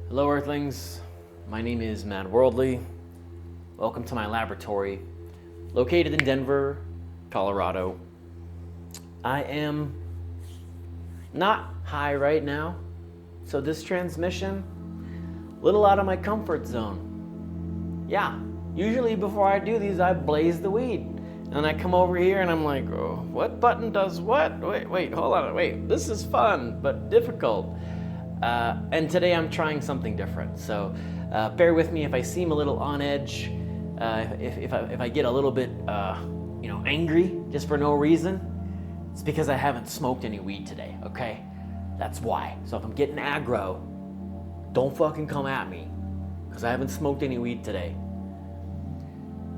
Hello Earthlings, my name is Mad Worldly. Welcome to my laboratory, located in Denver, Colorado. I am not high right now, so this transmission, a little out of my comfort zone. Yeah, usually before I do these, I blaze the weed. And I come over here and I'm like, oh, what button does what? Wait, hold on, wait, this is fun, but difficult. And today I'm trying something different, so bear with me if I seem a little on edge, if I get a little bit, angry just for no reason. It's because I haven't smoked any weed today, okay? That's why. So if I'm getting aggro, don't fucking come at me, because I haven't smoked any weed today.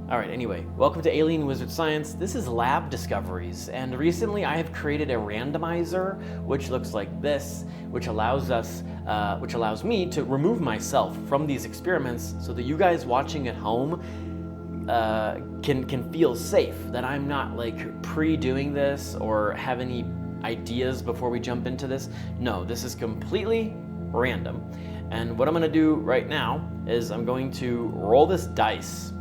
All right, anyway, welcome to Alien Wizard Science. This is Lab Discoveries, and recently I have created a randomizer, which looks like this, which allows me to remove myself from these experiments so that you guys watching at home can feel safe, that I'm not like pre-doing this or have any ideas before we jump into this. No, this is completely random. And what I'm gonna do right now is I'm going to roll this dice.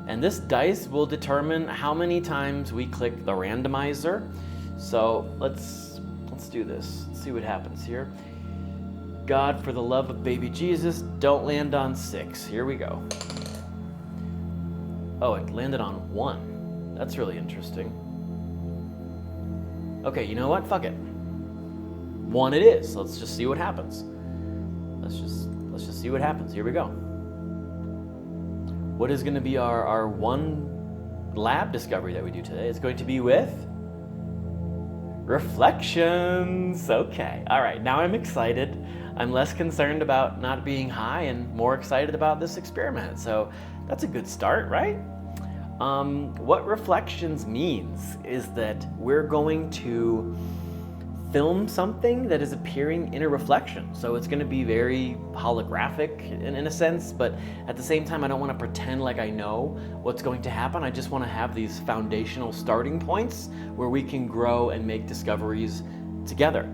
And this dice will determine how many times we click the randomizer. So let's do this. Let's see what happens here. God, for the love of baby Jesus, don't land on 6. Here we go. Oh, it landed on 1. That's really interesting. Okay, you know what? Fuck it. 1 it is. Let's just see what happens. Let's just see what happens. Here we go. What is going to be our one lab discovery that we do today? It's going to be with reflections. Okay, all right, now I'm excited. I'm less concerned about not being high and more excited about this experiment. So that's a good start, right? What reflections means is that we're going to film something that is appearing in a reflection. So it's going to be very holographic in a sense, but at the same time, I don't want to pretend like I know what's going to happen. I just want to have these foundational starting points where we can grow and make discoveries together.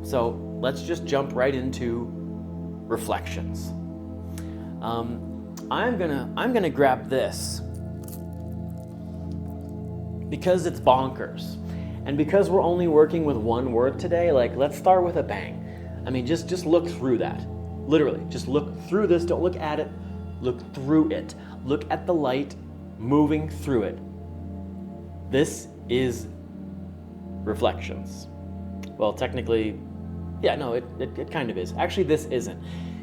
So let's just jump right into reflections. I'm gonna grab this because it's bonkers. And because we're only working with one word today, like, let's start with a bang. I mean, just look through that. Literally, just look through this. Don't look at it, look through it. Look at the light moving through it. This is reflections. Well, technically, yeah, no, it kind of is. Actually, this isn't.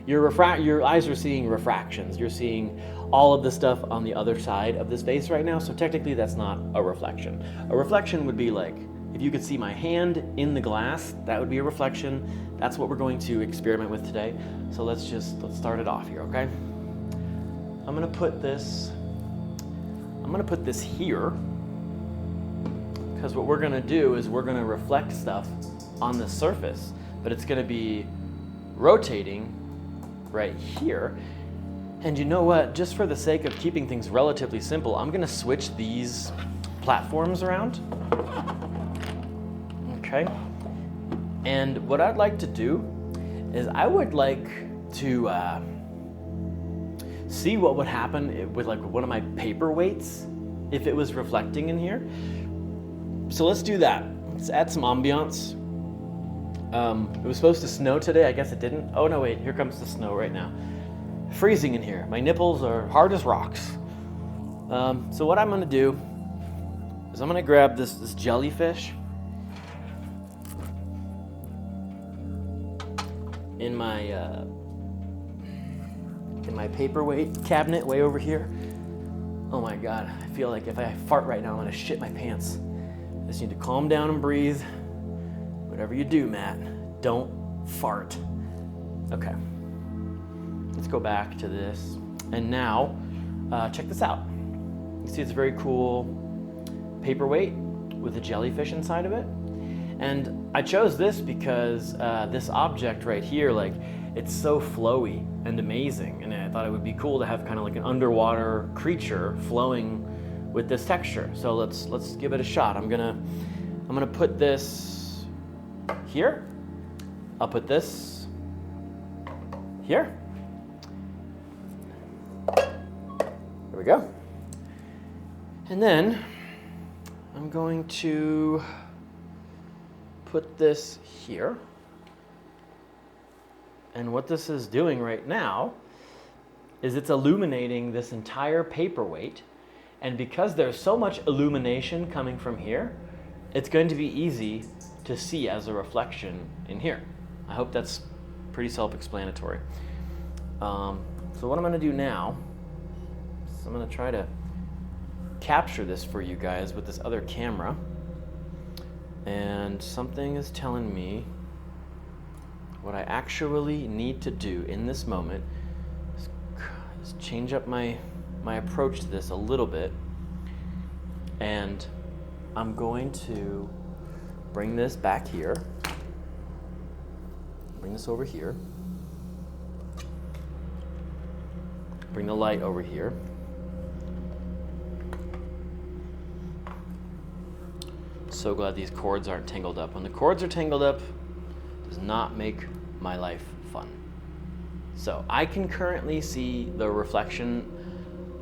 Your eyes are seeing refractions. You're seeing all of the stuff on the other side of this vase right now, so technically that's not a reflection. A reflection would be like, if you could see my hand in the glass, that would be a reflection. That's what we're going to experiment with today. So let's start it off here, okay? I'm gonna put this here, because what we're gonna do is we're gonna reflect stuff on the surface, but it's gonna be rotating right here. And you know what? Just for the sake of keeping things relatively simple, I'm gonna switch these platforms around. Okay. And what I'd like to do is I would like to see what would happen with like one of my paperweights if it was reflecting in here. So let's do that. Let's add some ambiance. It was supposed to snow today. I guess it didn't. Oh no, wait, here comes the snow right now. Freezing in here. My nipples are hard as rocks. So what I'm gonna do is I'm gonna grab this jellyfish in my paperweight cabinet way over here. Oh my God, I feel like if I fart right now, I'm gonna shit my pants. I just need to calm down and breathe. Whatever you do, Matt, don't fart. Okay. Let's go back to this. And now, check this out. You see it's a very cool paperweight with a jellyfish inside of it. And I chose this because this object right here, like, it's so flowy and amazing. And I thought it would be cool to have kind of like an underwater creature flowing with this texture. So let's give it a shot. I'm gonna put this here. I'll put this here. we go. And then I'm going to put this here. And what this is doing right now is it's illuminating this entire paperweight. And because there's so much illumination coming from here, it's going to be easy to see as a reflection in here. I hope that's pretty self-explanatory. So what I'm going to do now is I'm going to try to capture this for you guys with this other camera. And something is telling me what I actually need to do in this moment is change up my approach to this a little bit. And I'm going to bring this back here. Bring this over here. Bring the light over here. So glad these cords aren't tangled up. When the cords are tangled up, it does not make my life fun. So I can currently see the reflection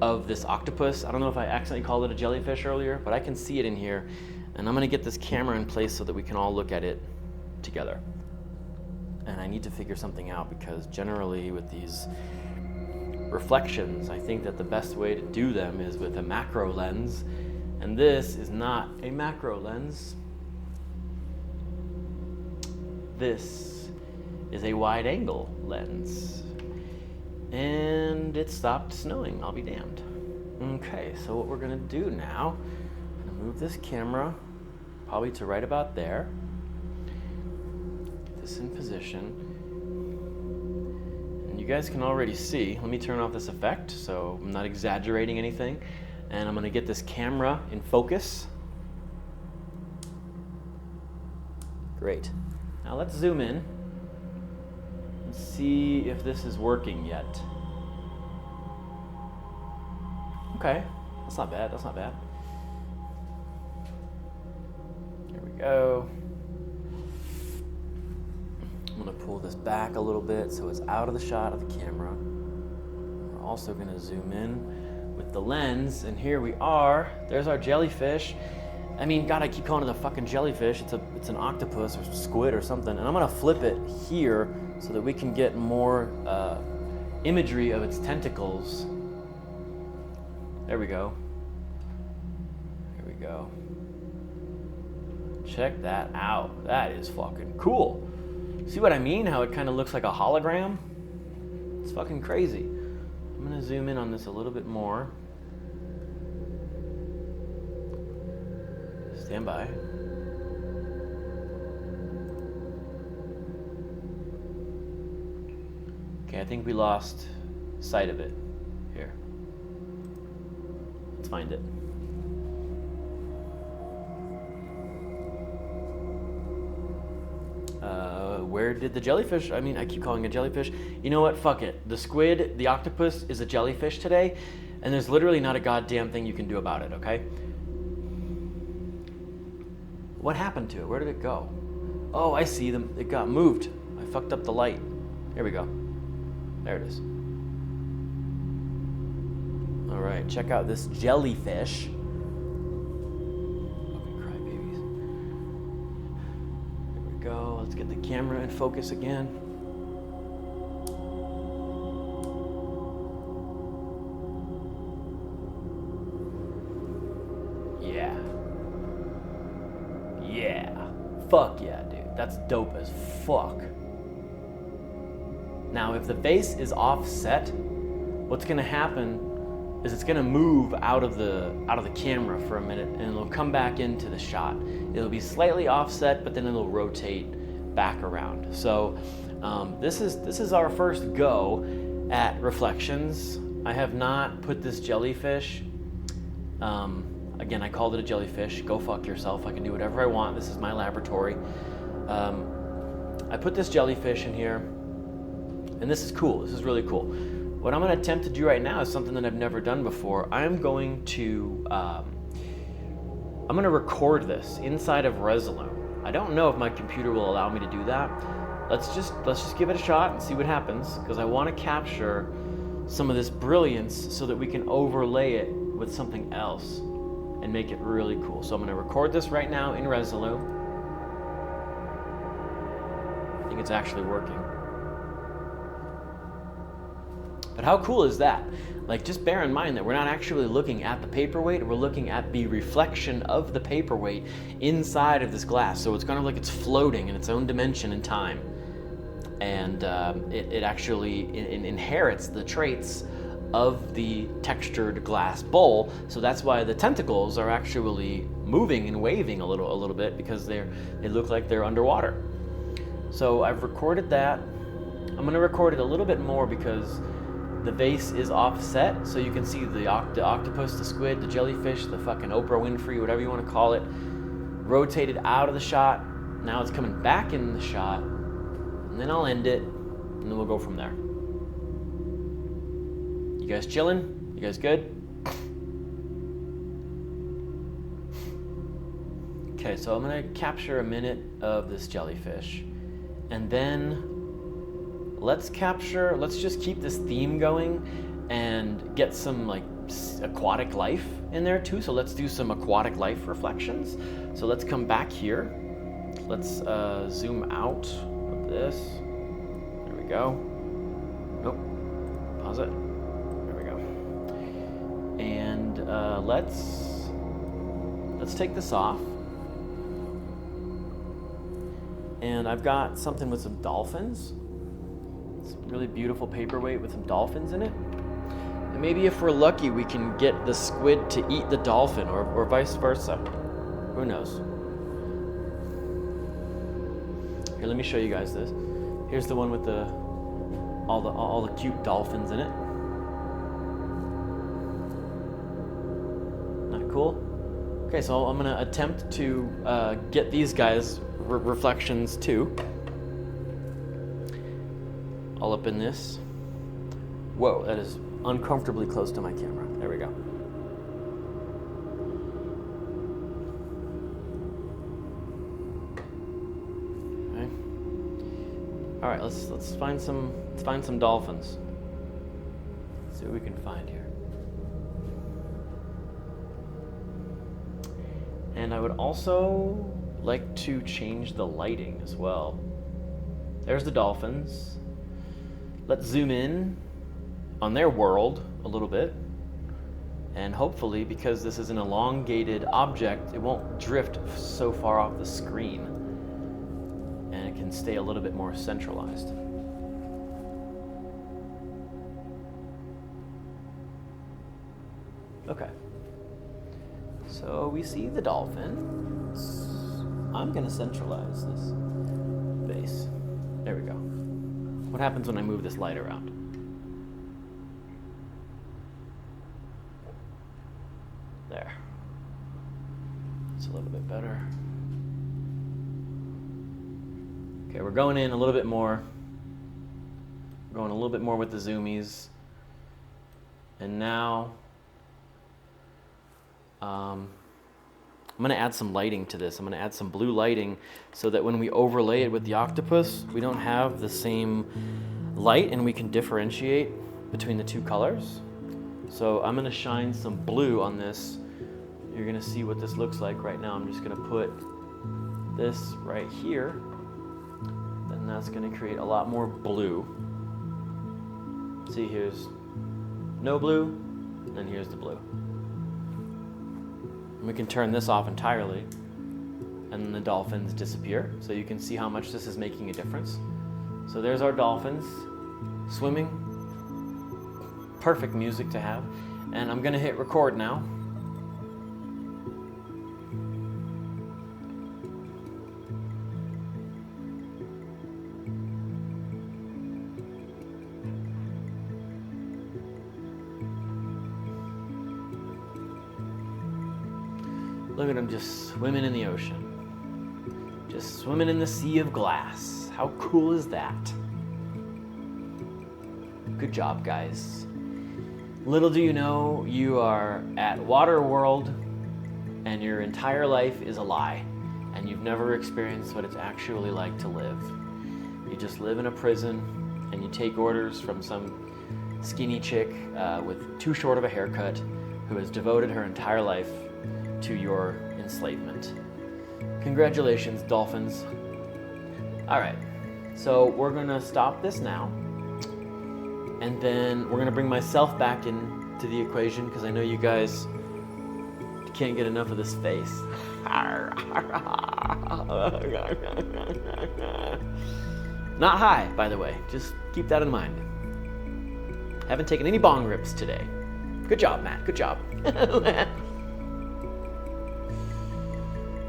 of this octopus. I don't know if I accidentally called it a jellyfish earlier, but I can see it in here. And I'm gonna get this camera in place so that we can all look at it together. And I need to figure something out because generally with these reflections, I think that the best way to do them is with a macro lens. And this is not a macro lens. This is a wide angle lens. And it stopped snowing, I'll be damned. Okay, so what we're gonna do now, I'm gonna move this camera probably to right about there. Get this in position. And you guys can already see, let me turn off this effect so I'm not exaggerating anything. And I'm gonna get this camera in focus. Great. Now let's zoom in and see if this is working yet. Okay, that's not bad, that's not bad. Here we go. I'm gonna pull this back a little bit so it's out of the shot of the camera. We're also gonna zoom in with the lens, and here we are. There's our jellyfish. I mean, God, I keep calling it a fucking jellyfish. It's an octopus or squid or something. And I'm gonna flip it here so that we can get more imagery of its tentacles. There we go. Here we go. Check that out. That is fucking cool. See what I mean? How it kind of looks like a hologram? It's fucking crazy. I'm gonna zoom in on this a little bit more. Stand by. Okay, I think we lost sight of it. Here. Let's find it. Where did the jellyfish, I mean, I keep calling it a jellyfish. You know what, fuck it. The squid, the octopus is a jellyfish today, and there's literally not a goddamn thing you can do about it, okay? What happened to it? Where did it go? Oh, I see them. It got moved. I fucked up the light. Here we go. There it is. All right, check out this jellyfish. Go. Let's get the camera in focus again. Yeah. Yeah. Fuck yeah, dude. That's dope as fuck. Now, if the face is offset, what's gonna happen is it's gonna move out of the camera for a minute, and it'll come back into the shot. It'll be slightly offset, but then it'll rotate back around. So this is our first go at reflections. I have not put this jellyfish. Again, I called it a jellyfish. Go fuck yourself. I can do whatever I want. This is my laboratory. I put this jellyfish in here, and this is cool. This is really cool. What I'm going to attempt to do right now is something that I've never done before. I'm going to record this inside of Resolute. I don't know if my computer will allow me to do that. Let's just give it a shot and see what happens, because I want to capture some of this brilliance so that we can overlay it with something else and make it really cool. So I'm going to record this right now in Resolu. I think it's actually working. But how cool is that? Like, just bear in mind that we're not actually looking at the paperweight, we're looking at the reflection of the paperweight inside of this glass. So it's kind of like it's floating in its own dimension and time. And it actually inherits the traits of the textured glass bowl. So that's why the tentacles are actually moving and waving a little bit, because they look like they're underwater. So I've recorded that. I'm going to record it a little bit more because the vase is offset, so you can see the octopus, the squid, the jellyfish, the fucking Oprah Winfrey, whatever you want to call it, rotated out of the shot. Now it's coming back in the shot, and then I'll end it, and then we'll go from there. You guys chilling? You guys good? Okay, so I'm gonna capture a minute of this jellyfish, and then let's just keep this theme going and get some like aquatic life in there too. So let's do some aquatic life reflections. So let's come back here. Let's zoom out of this. There we go. Nope. Pause it. There we go. And let's take this off. And I've got something with some dolphins. Really beautiful paperweight with some dolphins in it. And maybe if we're lucky, we can get the squid to eat the dolphin, or vice versa. Who knows? Here, let me show you guys this. Here's the one with all the cute dolphins in it. Not cool? Okay, so I'm gonna attempt to get these guys reflections too. All up in this. Whoa, that is uncomfortably close to my camera. There we go. Okay. All right, let's find some dolphins. Let's see what we can find here. And I would also like to change the lighting as well. There's the dolphins. Let's zoom in on their world a little bit, and hopefully, because this is an elongated object, it won't drift so far off the screen, and it can stay a little bit more centralized. Okay, so we see the dolphin. I'm gonna centralize this base. There we go. What happens when I move this light around? There. It's a little bit better. Okay, we're going in a little bit more. We're going a little bit more with the zoomies. And now, I'm going to add some lighting to this. I'm going to add some blue lighting so that when we overlay it with the octopus, we don't have the same light and we can differentiate between the two colors. So I'm going to shine some blue on this. You're going to see what this looks like right now. I'm just going to put this right here, and that's going to create a lot more blue. See, here's no blue, and here's the blue. We can turn this off entirely, and then the dolphins disappear. So you can see how much this is making a difference. So there's our dolphins swimming. Perfect music to have. And I'm gonna hit record now. Look at them just swimming in the ocean. Just swimming in the sea of glass. How cool is that? Good job, guys. Little do you know, you are at Waterworld and your entire life is a lie, and you've never experienced what it's actually like to live. You just live in a prison and you take orders from some skinny chick with too short of a haircut who has devoted her entire life to your enslavement. Congratulations, dolphins. All right, so we're gonna stop this now, and then we're gonna bring myself back into the equation because I know you guys can't get enough of this face. Not high, by the way. Just keep that in mind. Haven't taken any bong rips today. Good job, Matt. Good job.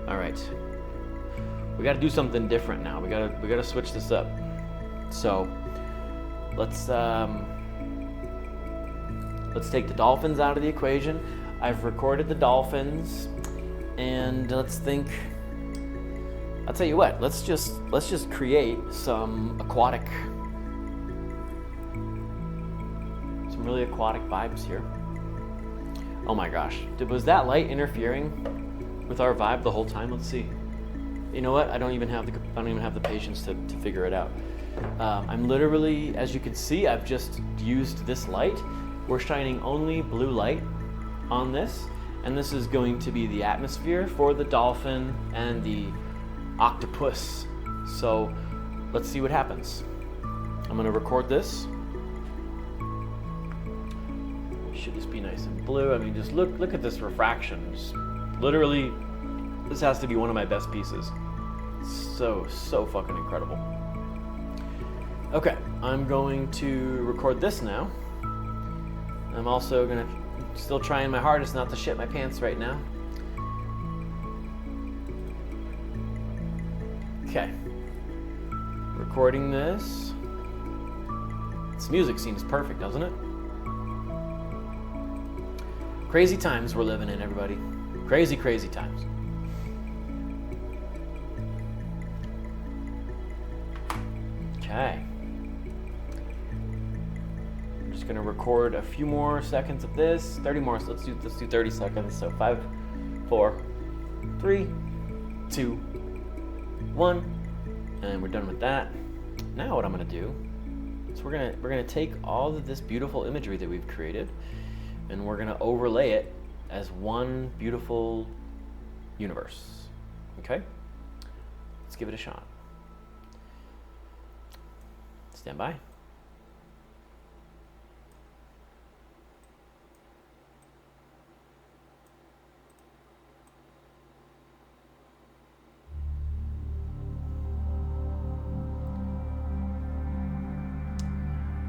All right. We got to do something different now. We got to switch this up. So let's take the dolphins out of the equation. I've recorded the dolphins, and let's think. I'll tell you what. Let's just create some really aquatic vibes here. Oh my gosh, was that light interfering with our vibe the whole time? Let's see. You know what? I don't even have the patience to figure it out. I'm literally, as you can see, I've just used this light. We're shining only blue light on this, and this is going to be the atmosphere for the dolphin and the octopus. So let's see what happens. I'm going to record this. Should just be nice and blue. I mean, just look at this refraction. Just literally, this has to be one of my best pieces. So fucking incredible. Okay, I'm going to record this now. I'm also gonna still trying my hardest not to shit my pants right now. Okay, recording this. This music seems perfect, doesn't it? Crazy times we're living in, everybody. Crazy, crazy times. Okay. I'm just gonna record a few more seconds of this. 30 more, so let's do 30 seconds. So 5, 4, 3, 2, 1. And we're done with that. Now what I'm gonna do is we're gonna take all of this beautiful imagery that we've created, and we're gonna overlay it as one beautiful universe. Okay? Let's give it a shot. Stand by.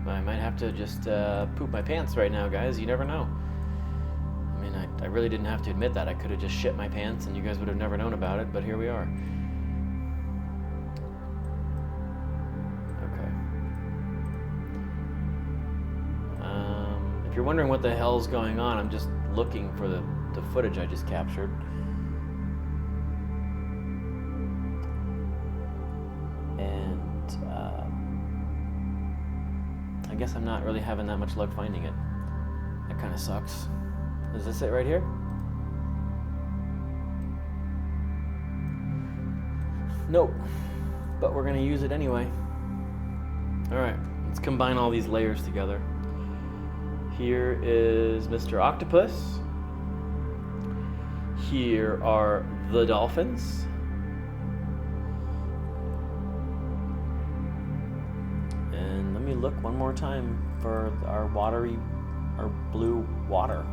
I might have to just poop my pants right now, guys. You never know. I mean, I really didn't have to admit that. I could have just shit my pants and you guys would have never known about it, but here we are. Okay. If you're wondering what the hell's going on, I'm just looking for the footage I just captured. I guess I'm not really having that much luck finding it. That kind of sucks. Is this it right here? Nope. But we're gonna use it anyway. Alright, let's combine all these layers together. Here is Mr. Octopus. Here are the dolphins. Look one more time for our blue water.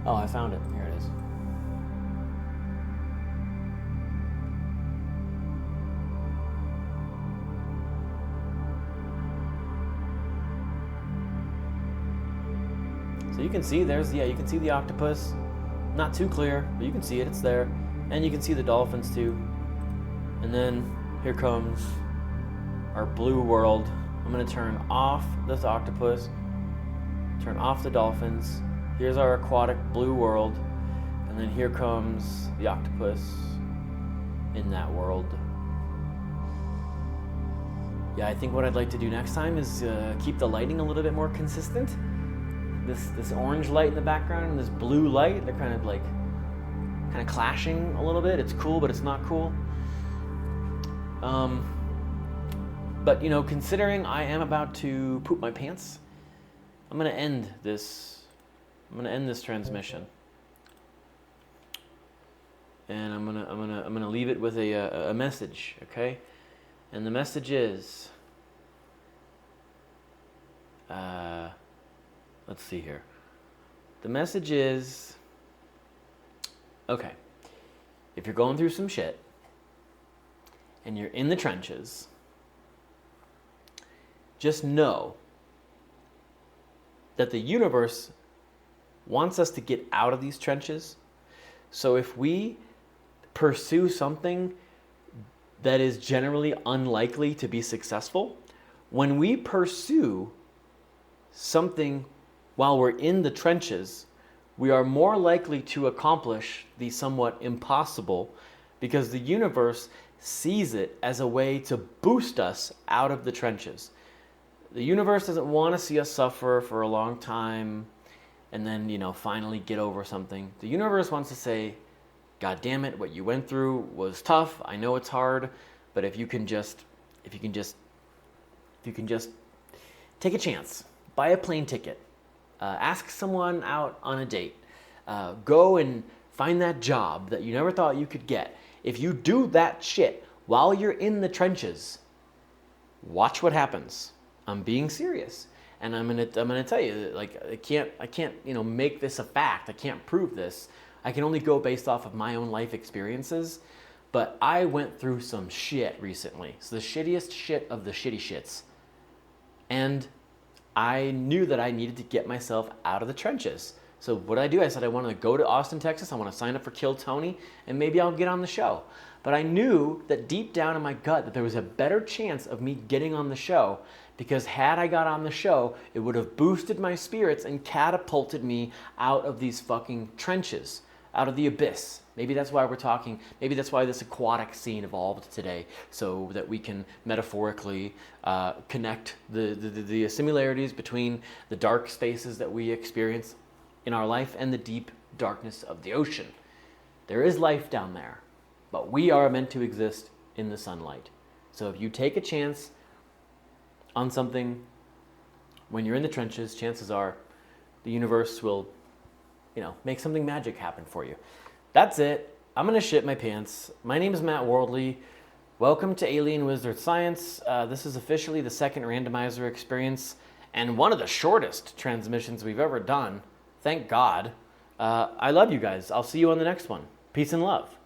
Oh, I found it. Here it is. So you can see you can see the octopus. Not too clear, but you can see it, it's there. And you can see the dolphins too. And then here comes our blue world. I'm gonna turn off this octopus, turn off the dolphins. Here's our aquatic blue world. And then here comes the octopus in that world. Yeah, I think what I'd like to do next time is keep the lighting a little bit more consistent. This orange light in the background and this blue light, they're kind of clashing a little bit. It's cool, but it's not cool. But, considering I am about to poop my pants, I'm going to end this transmission. And I'm gonna leave it with a message, okay? And the message is, let's see here. The message is, okay, if you're going through some shit and you're in the trenches, just know that the universe wants us to get out of these trenches. So if we pursue something that is generally unlikely to be successful, when we pursue something while we're in the trenches, we are more likely to accomplish the somewhat impossible, because the universe sees it as a way to boost us out of the trenches. The universe doesn't want to see us suffer for a long time and then, finally get over something. The universe wants to say, God damn it, what you went through was tough. I know it's hard, but if you can just take a chance, buy a plane ticket, ask someone out on a date, go and find that job that you never thought you could get. If you do that shit while you're in the trenches, watch what happens. I'm being serious. And I'm gonna tell you, like, I can't make this a fact. I can't prove this. I can only go based off of my own life experiences. But I went through some shit recently. It's the shittiest shit of the shitty shits. And I knew that I needed to get myself out of the trenches. So what did I do? I said I want to go to Austin, Texas. I want to sign up for Kill Tony, and maybe I'll get on the show. But I knew that deep down in my gut that there was a better chance of me getting on the show, because had I got on the show, it would have boosted my spirits and catapulted me out of these fucking trenches, out of the abyss. Maybe that's why we're talking. Maybe that's why this aquatic scene evolved today, so that we can metaphorically connect the similarities between the dark spaces that we experience in our life and the deep darkness of the ocean. There is life down there, but we are meant to exist in the sunlight. So if you take a chance on something when you're in the trenches, chances are the universe will, make something magic happen for you. That's it. I'm going to shit my pants. My name is Matt Worldly. Welcome to Alien Wizard Science. This is officially the second randomizer experience and one of the shortest transmissions we've ever done. Thank God. I love you guys. I'll see you on the next one. Peace and love.